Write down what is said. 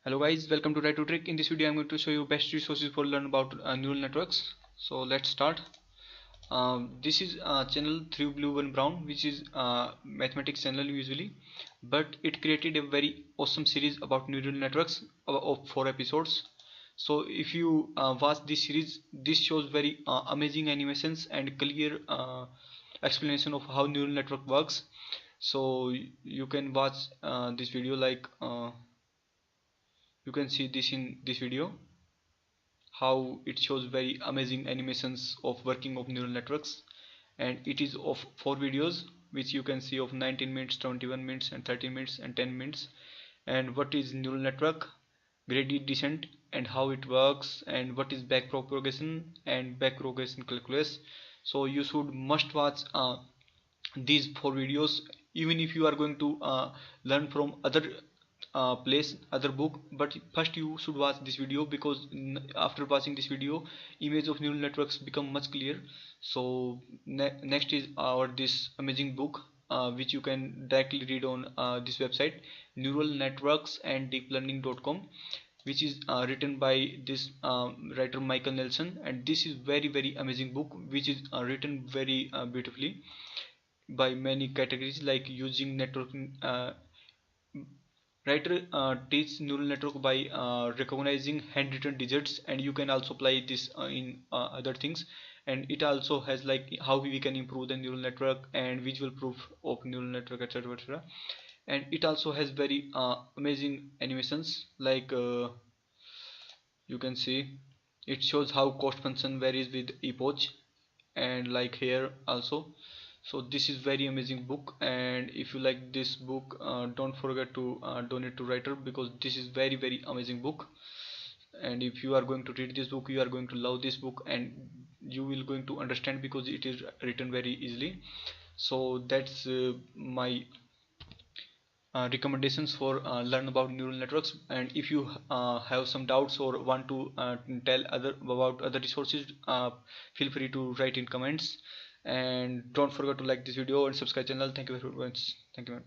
Hello guys, welcome to Try to Trick. In this video I'm going to show you best resources for learn about neural networks. So let's start. This is channel 3 blue 1 brown, which is mathematics channel usually, but it created a very awesome series about neural networks of 4 episodes. So if you watch this series, this shows very amazing animations and clear explanation of how neural network works. So you can watch this video like you can see this in this video, how it shows very amazing animations of working of neural networks, and it is of 4 videos which you can see of 19 minutes, 21 minutes and 30 minutes and 10 minutes. And what is neural network, gradient descent, and how it works, and what is backpropagation and backpropagation calculus. So you should must watch these 4 videos, even if you are going to learn from other place, other book, but first you should watch this video, because after watching this video image of neural networks become much clear. So next is our this amazing book, which you can directly read on this website, neural networks and deep learning.com, which is written by this writer Michael Nelson. And this is very amazing book, which is written very beautifully by many categories, like using networking. Writer teach neural network by recognizing handwritten digits, and you can also apply this in other things. And it also has like how we can improve the neural network and visual proof of neural network, etc, etc. And it also has very amazing animations, like you can see it shows how cost function varies with epoch, and like here also. So this is very amazing book, and if you like this book, don't forget to donate to writer, because this is very amazing book. And if you are going to read this book, you are going to love this book, and you will going to understand, because it is written very easily. So that's my recommendations for learn about neural networks. And if you have some doubts or want to tell other about other resources, feel free to write in comments. And don't forget to like this video and subscribe channel. Thank you very much. Thank you.